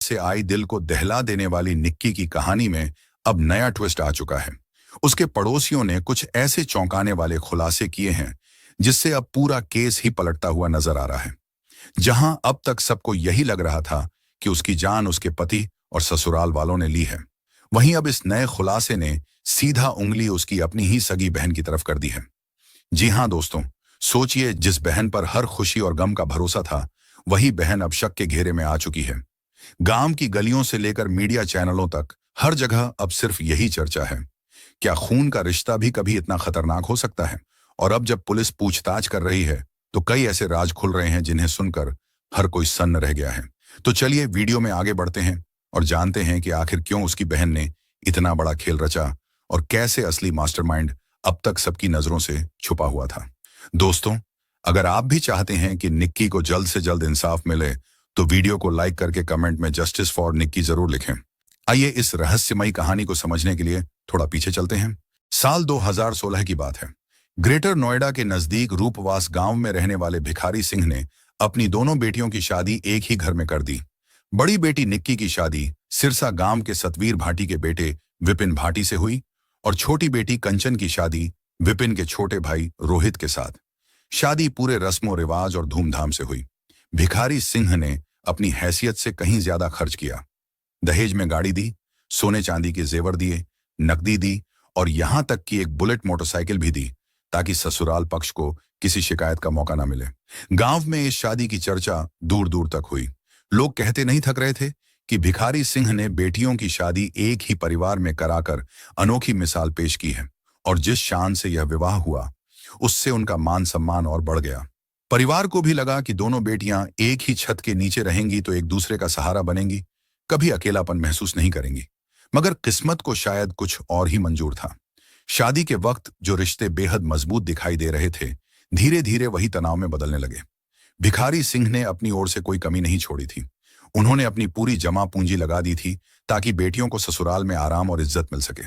से आई दिल को दहला देने वाली निक्की की कहानी में अब नया ट्विस्ट आ चुका है। उसके पड़ोसियों ने कुछ ऐसे चौंकाने वाले खुलासे किए हैं जिससे अब पूरा केस ही पलटता हुआ नजर आ रहा है। जहां अब तक सबको यही लग रहा था कि उसकी जान उसके पति और ससुराल वालों ने ली है, वहीं अब इस नए खुलासे ने सीधा उंगली उसकी अपनी ही सगी बहन की तरफ कर दी है। जी हां दोस्तों, सोचिए, जिस बहन पर हर खुशी और गम का भरोसा था, वही बहन अब शक के घेरे में आ चुकी है। गांव की गलियों से लेकर मीडिया चैनलों तक हर जगह अब सिर्फ यही चर्चा है। क्या खून का रिश्ता भी कभी इतना खतरनाक हो सकता है? और अब जब पुलिस पूछताछ कर रही है तो कई ऐसे राज खुल रहे हैं जिन्हें सुनकर हर कोई सन्न रह गया है। तो चलिए वीडियो में आगे बढ़ते हैं और जानते हैं कि आखिर क्यों उसकी बहन ने इतना बड़ा खेल रचा और कैसे असली मास्टरमाइंड अब तक सबकी नजरों से छुपा हुआ था। दोस्तों, अगर आप भी चाहते हैं कि निक्की को जल्द से जल्द इंसाफ मिले तो वीडियो को लाइक करके कमेंट में जस्टिस फॉर निक्की जरूर लिखें। आइए इस रहस्यमयी कहानी को समझने के लिए थोड़ा पीछे चलते हैं। साल 2016 की बात है। ग्रेटर नोएडा के नजदीक रूपवास गांव में रहने वाले भिखारी सिंह ने अपनी दोनों बेटियों की शादी एक ही घर में कर दी। बड़ी बेटी निक्की की शादी सिरसा गांव के सतवीर भाटी के बेटे विपिन भाटी से हुई और छोटी बेटी कंचन की शादी विपिन के छोटे भाई रोहित के साथ। शादी पूरे रस्मों रिवाज और धूमधाम से हुई। भिखारी सिंह ने अपनी हैसियत से कहीं ज्यादा खर्च किया। दहेज में गाड़ी दी, सोने चांदी के जेवर दिए, नकदी दी और यहां तक कि एक बुलेट मोटरसाइकिल भी दी ताकि ससुराल पक्ष को किसी शिकायत का मौका ना मिले। गांव में इस शादी की चर्चा दूर दूर तक हुई। लोग कहते नहीं थक रहे थे कि भिखारी सिंह ने बेटियों की शादी एक ही परिवार में कराकर अनोखी मिसाल पेश की है और जिस शान से यह विवाह हुआ उससे उनका मान सम्मान और बढ़ गया। परिवार को भी लगा कि दोनों बेटियां एक ही छत के नीचे रहेंगी तो एक दूसरे का सहारा बनेंगी, कभी अकेलापन महसूस नहीं करेंगी। मगर किस्मत को शायद कुछ और ही मंजूर था। शादी के वक्त जो रिश्ते बेहद मजबूत दिखाई दे रहे थे, धीरे धीरे वही तनाव में बदलने लगे। भिखारी सिंह ने अपनी ओर से कोई कमी नहीं छोड़ी थी। उन्होंने अपनी पूरी जमा पूंजी लगा दी थी ताकि बेटियों को ससुराल में आराम और इज्जत मिल सके।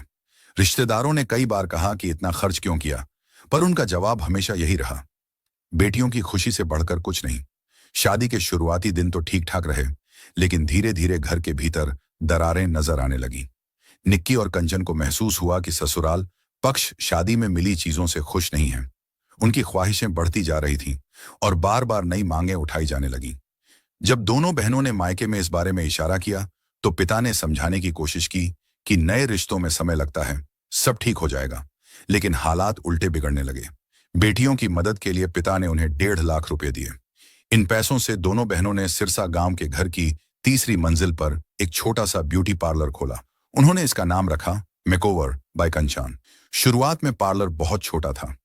रिश्तेदारों ने कई बार कहा कि इतना खर्च क्यों किया, पर उनका जवाब हमेशा यही रहा, बेटियों की खुशी से बढ़कर कुछ नहीं। शादी के शुरुआती दिन तो ठीक ठाक रहे, लेकिन धीरे धीरे घर के भीतर दरारें नजर आने लगी। निक्की और कंचन को महसूस हुआ कि ससुराल पक्ष शादी में मिली चीजों से खुश नहीं है। उनकी ख्वाहिशें बढ़ती जा रही थीं और बार बार नई मांगें उठाई जाने लगी। जब दोनों बहनों ने मायके में इस बारे में इशारा किया तो पिता ने समझाने की कोशिश की कि नए रिश्तों में समय लगता है, सब ठीक हो जाएगा। लेकिन हालात उल्टे बिगड़ने लगे। बेटियों की मदद के लिए पिता ने उन्हें 1.5 लाख रुपए दिए। इन पैसों से दोनों बहनों ने सिरसा गांव के घर की तीसरी मंजिल पर एक छोटा सा ब्यूटी पार्लर खोला। उन्होंने इसका नाम रखा मेकओवर बाय कंचन। शुरुआत में पार्लर बहुत छोटा था।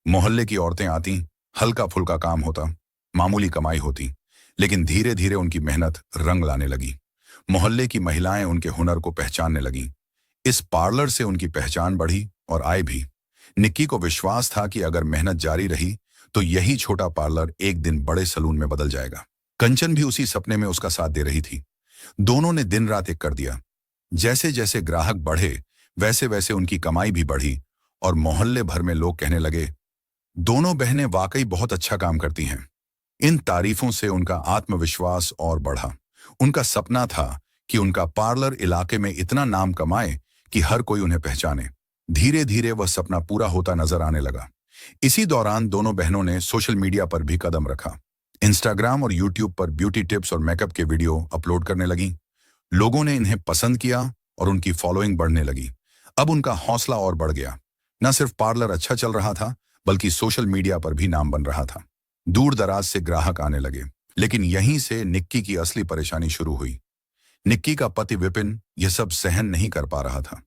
मोहल्ले की औरतें आती, हल्का फुल्का काम होता, मामूली कमाई होती। लेकिन धीरे धीरे उनकी मेहनत रंग लाने लगी। मोहल्ले की महिलाएं उनके हुनर को पहचानने लगी। इस पार्लर से उनकी पहचान बढ़ी और आय भी। निक्की को विश्वास था कि अगर मेहनत जारी रही तो यही छोटा पार्लर एक दिन बड़े सलून में बदल जाएगा। कंचन भी उसी सपने में उसका साथ दे रही थी। दोनों ने दिन रात एक कर दिया। जैसे जैसे ग्राहक बढ़े वैसे वैसे उनकी कमाई भी बढ़ी और मोहल्ले भर में लोग कहने लगे, दोनों बहनें वाकई बहुत अच्छा काम करती हैं। इन तारीफों से उनका आत्मविश्वास और बढ़ा। उनका सपना था कि उनका पार्लर इलाके में इतना नाम कमाए कि हर कोई उन्हें पहचाने। धीरे धीरे वह सपना पूरा होता नजर आने लगा। इसी दौरान दोनों बहनों ने सोशल मीडिया पर भी कदम रखा। इंस्टाग्राम और यूट्यूब पर ब्यूटी टिप्स और मेकअप के वीडियो अपलोड करने लगी। लोगों ने इन्हें पसंद किया और उनकी फॉलोइंग बढ़ने लगी। अब उनका हौसला और बढ़ गया। न सिर्फ पार्लर अच्छा चल रहा था, बल्कि सोशल मीडिया पर भी नाम बन रहा था। दूर दराज से ग्राहक आने लगे। लेकिन यहीं से निक्की की असली परेशानी शुरू हुई। निक्की का पति विपिन यह सब सहन नहीं कर पा रहा था।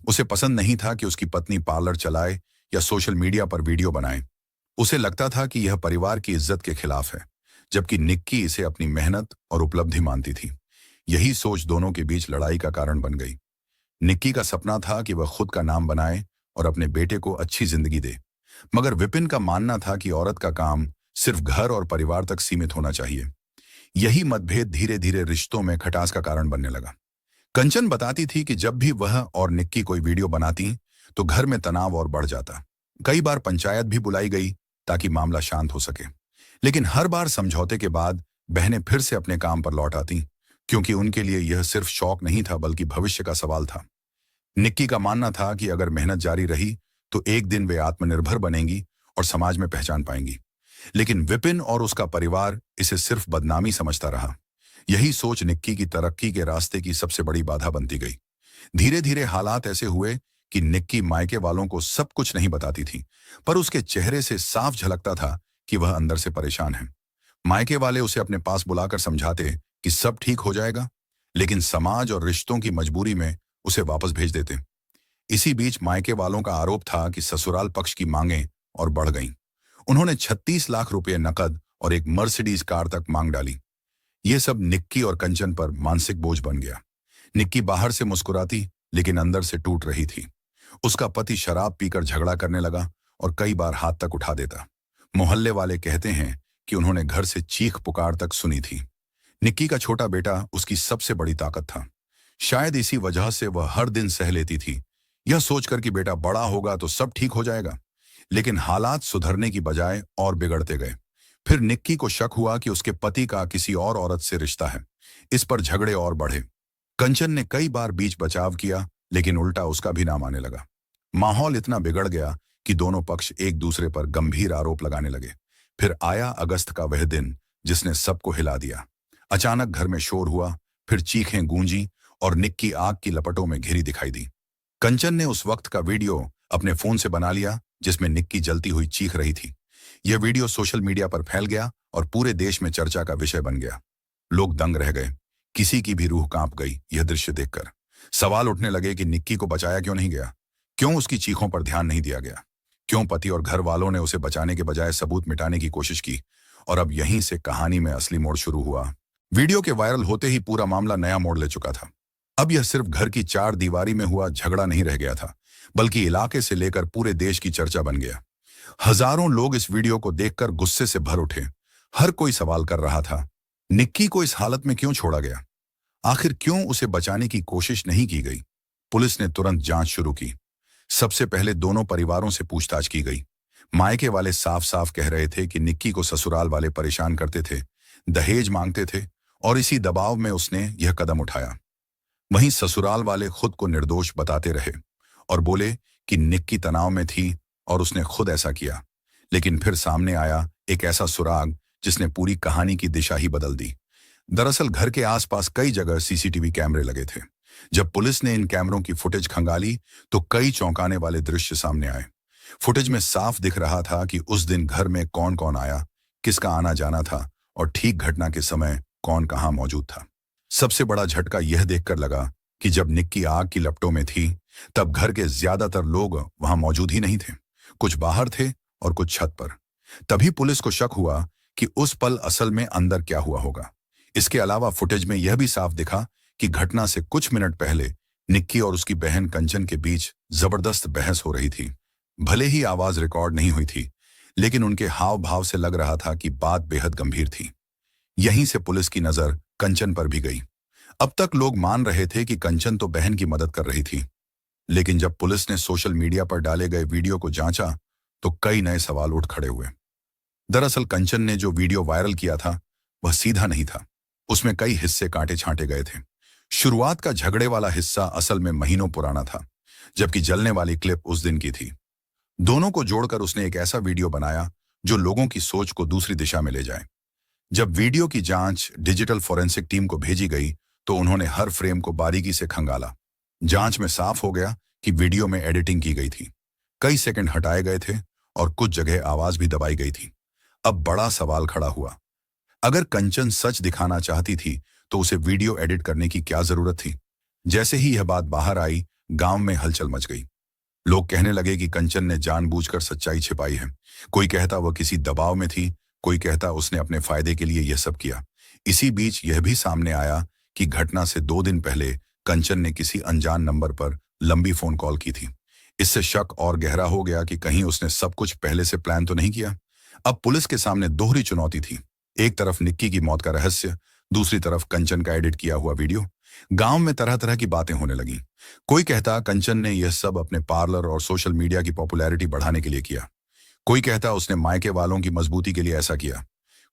उसे पसंद नहीं था कि उसकी पत्नी पार्लर चलाए या सोशल मीडिया पर वीडियो बनाए। उसे लगता था कि यह परिवार की इज्जत के खिलाफ है, जबकि निक्की इसे अपनी मेहनत और उपलब्धि मानती थी। यही सोच दोनों के बीच लड़ाई का कारण बन गई। निक्की का सपना था कि वह खुद का नाम बनाए और अपने बेटे को अच्छी जिंदगी दे, मगर विपिन का मानना था कि औरत का काम सिर्फ घर और परिवार तक सीमित होना चाहिए। यही मतभेद धीरे धीरे रिश्तों में खटास का कारण बनने लगा। कंचन बताती थी कि जब भी वह और निक्की कोई वीडियो बनाती तो घर में तनाव और बढ़ जाता। कई बार पंचायत भी बुलाई गई ताकि मामला शांत हो सके, लेकिन हर बार समझौते के बाद बहनें फिर से अपने काम पर लौट आती, क्योंकि उनके लिए यह सिर्फ शौक नहीं था बल्कि भविष्य का सवाल था। निक्की का मानना था कि अगर मेहनत जारी रही तो एक दिन वे आत्मनिर्भर बनेंगी और समाज में पहचान पाएंगी। लेकिन विपिन और उसका परिवार इसे सिर्फ बदनामी समझता रहा। यही सोच निक्की की तरक्की के रास्ते की सबसे बड़ी बाधा बनती गई। धीरे धीरे हालात ऐसे हुए कि निक्की मायके वालों को सब कुछ नहीं बताती थी, पर उसके चेहरे से साफ झलकता था कि वह अंदर से परेशान है। मायके वाले उसे अपने पास बुलाकर समझाते कि सब ठीक हो जाएगा, लेकिन समाज और रिश्तों की मजबूरी में उसे वापस भेज देते। इसी बीच मायके वालों का आरोप था कि ससुराल पक्ष की मांगें और बढ़ गईं। उन्होंने 36 लाख रुपए नकद और एक मर्सिडीज कार तक मांग डाली। ये सब निक्की और कंचन पर मानसिक बोझ बन गया। निक्की बाहर से मुस्कुराती लेकिन अंदर से टूट रही थी। उसका पति शराब पीकर झगड़ा करने लगा और कई बार हाथ तक उठा देता। मोहल्ले वाले कहते हैं कि उन्होंने घर से चीख पुकार तक सुनी थी। निक्की का छोटा बेटा उसकी सबसे बड़ी ताकत था। शायद इसी वजह से वह हर दिन सह लेती थी, यह सोचकर कि बेटा बड़ा होगा तो सब ठीक हो जाएगा। लेकिन हालात सुधरने की बजाय और बिगड़ते गए। फिर निक्की को शक हुआ कि उसके पति का किसी और औरत से रिश्ता है। इस पर झगड़े और बढ़े। कंचन ने कई बार बीच बचाव किया, लेकिन उल्टा उसका भी नाम आने लगा। माहौल इतना बिगड़ गया कि दोनों पक्ष एक दूसरे पर गंभीर आरोप लगाने लगे। फिर आया अगस्त का वह दिन जिसने सबको हिला दिया। अचानक घर में शोर हुआ, फिर चीखें गूंजी और निक्की आग की लपटों में घिरी दिखाई दी। कंचन ने उस वक्त का वीडियो अपने फोन से बना लिया जिसमें निक्की जलती हुई चीख रही थी। यह वीडियो सोशल मीडिया पर फैल गया और पूरे देश में चर्चा का विषय बन गया। लोग दंग रह गए, किसी की भी रूह कांप गई यह दृश्य देखकर। सवाल उठने लगे कि निक्की को बचाया क्यों नहीं गया, क्यों उसकी चीखों पर ध्यान नहीं दिया गया, क्यों पति और घर वालों ने उसे बचाने के बजाय सबूत मिटाने की कोशिश की। और अब यहीं से कहानी में असली मोड़ शुरू हुआ। वीडियो के वायरल होते ही पूरा मामला नया मोड़ ले चुका था। अब यह सिर्फ घर की चार दीवारी में हुआ झगड़ा नहीं रह गया था, बल्कि इलाके से लेकर पूरे देश की चर्चा बन गया। हजारों लोग इस वीडियो को देखकर गुस्से से भर उठे। हर कोई सवाल कर रहा था, निक्की को इस हालत में क्यों छोड़ा गया? आखिर क्यों उसे बचाने की कोशिश नहीं की गई? पुलिस ने तुरंत जांच शुरू की। सबसे पहले दोनों परिवारों से पूछताछ की गई। मायके वाले साफ साफ कह रहे थे कि निक्की को ससुराल वाले परेशान करते थे, दहेज मांगते थे और इसी दबाव में उसने यह कदम उठाया। वहीं ससुराल वाले खुद को निर्दोष बताते रहे और बोले कि निक्की तनाव में थी और उसने खुद ऐसा किया। लेकिन फिर सामने आया एक ऐसा सुराग जिसने पूरी कहानी की दिशा ही बदल दी। दरअसल घर के आसपास कई जगह सीसीटीवी कैमरे लगे थे। जब पुलिस ने इन कैमरों की फुटेज खंगाली तो कई चौंकाने वाले दृश्य सामने आए। फुटेज में साफ दिख रहा था कि उस दिन घर में कौन कौन आया, किसका आना जाना था और ठीक घटना के समय कौन कहां मौजूद था। सबसे बड़ा झटका यह देखकर लगा कि जब निक्की आग की लपटों में थी तब घर के ज्यादातर लोग वहां मौजूद ही नहीं थे। कुछ बाहर थे और कुछ छत पर। तभी पुलिस को शक हुआ कि उस पल असल में अंदर क्या हुआ होगा। इसके अलावा फुटेज में यह भी साफ दिखा कि घटना से कुछ मिनट पहले निक्की और उसकी बहन कंचन के बीच जबरदस्त बहस हो रही थी। भले ही आवाज रिकॉर्ड नहीं हुई थी, लेकिन उनके हाव भाव से लग रहा था कि बात बेहद गंभीर थी। यहीं से पुलिस की नजर कंचन पर भी गई। अब तक लोग मान रहे थे कि कंचन तो बहन की मदद कर रही थी, लेकिन जब पुलिस ने सोशल मीडिया पर डाले गए वीडियो को जांचा तो कई नए सवाल उठ खड़े हुए। दरअसल कंचन ने जो वीडियो वायरल किया था वह सीधा नहीं था, उसमें कई हिस्से काटे छांटे गए थे। शुरुआत का झगड़े वाला हिस्सा असल में महीनों पुराना था, जबकि जलने वाली क्लिप उस दिन की थी। दोनों को जोड़कर उसने एक ऐसा वीडियो बनाया जो लोगों की सोच को दूसरी दिशा में ले जाए। जब वीडियो की जांच डिजिटल फोरेंसिक टीम को भेजी गई तो उन्होंने हर फ्रेम को बारीकी से खंगाला। जांच में साफ हो गया कि वीडियो में एडिटिंग की गई थी, कई सेकंड हटाए गए थे और कुछ जगह आवाज भी दबाई गई थी। अब बड़ा सवाल खड़ा हुआ, अगर कंचन सच दिखाना चाहती थी तो उसे वीडियो एडिट करने की क्या जरूरत थी? जैसे ही यह बात बाहर आई, गांव में हलचल मच गई। लोग कहने लगे कि कंचन ने जानबूझकर सच्चाई छिपाई है। कोई कहता वह किसी दबाव में थी, कोई कहता उसने अपने फायदे के लिए यह सब किया। इसी बीच यह भी सामने आया कि घटना से 2 दिन पहले कंचन ने किसी अनजान नंबर पर लंबी फोन कॉल की थी। इससे शक और गहरा हो गया कि कहीं उसने सब कुछ पहले से प्लान तो नहीं किया। अब पुलिस के सामने दोहरी चुनौती थी, एक तरफ निक्की की मौत का रहस्य, दूसरी तरफ कंचन का एडिट किया हुआ वीडियो। गांव में तरह तरह की बातें होने लगीं। कोई कहता कंचन ने यह सब अपने पार्लर और सोशल मीडिया की पॉपुलैरिटी बढ़ाने के लिए किया, कोई कहता उसने मायके वालों की मजबूती के लिए ऐसा किया।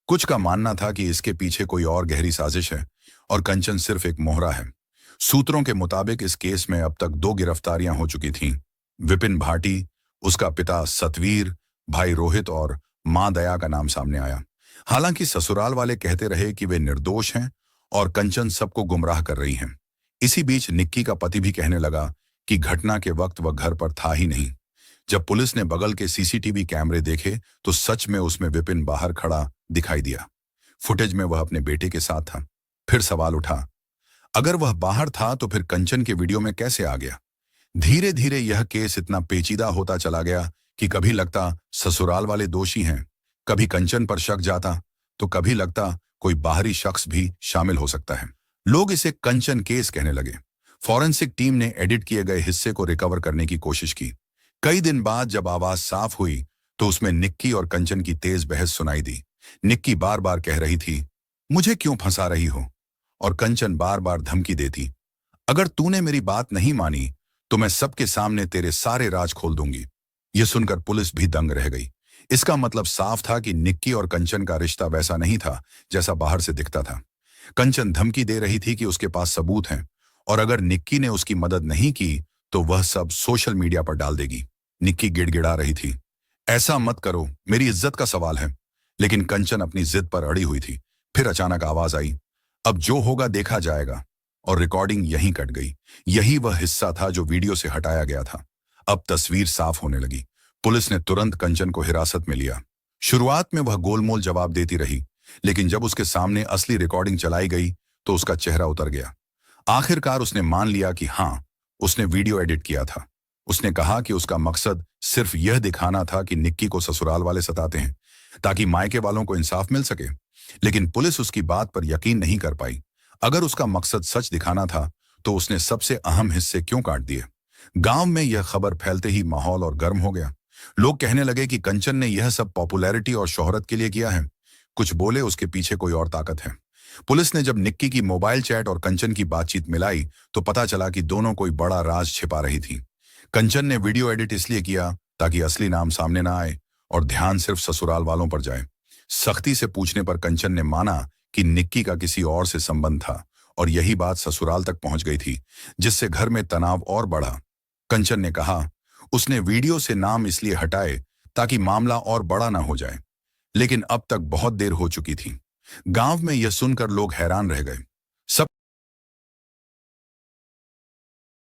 कुछ का मानना था कि इसके पीछे कोई और गहरी साजिश है और कंचन सिर्फ एक मोहरा है। सूत्रों के मुताबिक इस केस में अब तक 2 गिरफ्तारियां हो चुकी थीं। विपिन भाटी, उसका पिता सतवीर, भाई रोहित और मां दया का नाम सामने आया। हालांकि ससुराल वाले कहते रहे कि वे निर्दोष हैं और कंचन सबको गुमराह कर रही हैं। इसी बीच निक्की का पति भी कहने लगा कि घटना के वक्त वह घर पर था ही नहीं। जब पुलिस ने बगल के सीसीटीवी कैमरे देखे तो सच में उसमें विपिन बाहर खड़ा दिखाई दिया। फुटेज में वह अपने बेटे के साथ था। फिर सवाल उठा, अगर वह बाहर था तो फिर कंचन के वीडियो में कैसे आ गया? धीरे धीरे यह केस इतना पेचीदा होता चला गया कि कभी लगता ससुराल वाले दोषी हैं, कभी कंचन पर शक जाता, तो कभी लगता कोई बाहरी शख्स भी शामिल हो सकता है। लोग इसे कंचन केस कहने लगे। फॉरेंसिक टीम ने एडिट किए गए हिस्से को रिकवर करने की कोशिश की। कई दिन बाद जब आवाज साफ हुई तो उसमें निक्की और कंचन की तेज बहस सुनाई दी। निक्की बार बार कह रही थी, मुझे क्यों फंसा रही हो? और कंचन बार बार धमकी देती, अगर तूने मेरी बात नहीं मानी तो मैं सबके सामने तेरे सारे राज खोल दूंगी। यह सुनकर पुलिस भी दंग रह गई। इसका मतलब साफ था कि निक्की और कंचन का रिश्ता वैसा नहीं था जैसा बाहर से दिखता था। कंचन धमकी दे रही थी कि उसके पास सबूत हैं और अगर निक्की ने उसकी मदद नहीं की तो वह सब सोशल मीडिया पर डाल देगी। निक्की गिड़गिड़ा रही थी, ऐसा मत करो, मेरी इज्जत का सवाल है। लेकिन कंचन अपनी जिद पर अड़ी हुई थी। फिर अचानक आवाज आई, अब जो होगा देखा जाएगा। और रिकॉर्डिंग यहीं कट गई। यही वह हिस्सा था जो वीडियो से हटाया गया था। अब तस्वीर साफ होने लगी। पुलिस ने तुरंत कंचन को हिरासत में लिया। शुरुआत में वह गोलमोल जवाब देती रही, लेकिन जब उसके सामने असली रिकॉर्डिंग चलाई गई तो उसका चेहरा उतर गया। आखिरकार उसने मान लिया कि हाँ, उसने वीडियो एडिट किया था। उसने कहा कि उसका मकसद सिर्फ यह दिखाना था कि निक्की को ससुराल वाले सताते हैं ताकि मायके वालों को इंसाफ मिल सके। लेकिन पुलिस उसकी बात पर यकीन नहीं कर पाई। अगर उसका मकसद सच दिखाना था तो उसने सबसे अहम हिस्से क्यों काट दिए? गांव में यह खबर फैलते ही माहौल और गर्म हो गया। लोग कहने लगे कि कंचन ने यह सब पॉपुलैरिटी और शोहरत के लिए किया है। कुछ बोले उसके पीछे कोई और ताकत है। पुलिस ने जब निक्की की मोबाइल चैट और कंचन की बातचीत मिलाई तो पता चला कि दोनों कोई बड़ा राज छिपा रही थी। कंचन ने वीडियो एडिट इसलिए किया ताकि असली नाम सामने ना आए और ध्यान सिर्फ ससुराल वालों पर जाए। सख्ती से पूछने पर कंचन ने माना कि निक्की का किसी और से संबंध था और यही बात ससुराल तक पहुंच गई थी, जिससे घर में तनाव और बढ़ा। कंचन ने कहा उसने वीडियो से नाम इसलिए हटाए ताकि मामला और बड़ा ना हो जाए, लेकिन अब तक बहुत देर हो चुकी थी। गांव में यह सुनकर लोग हैरान रह गए।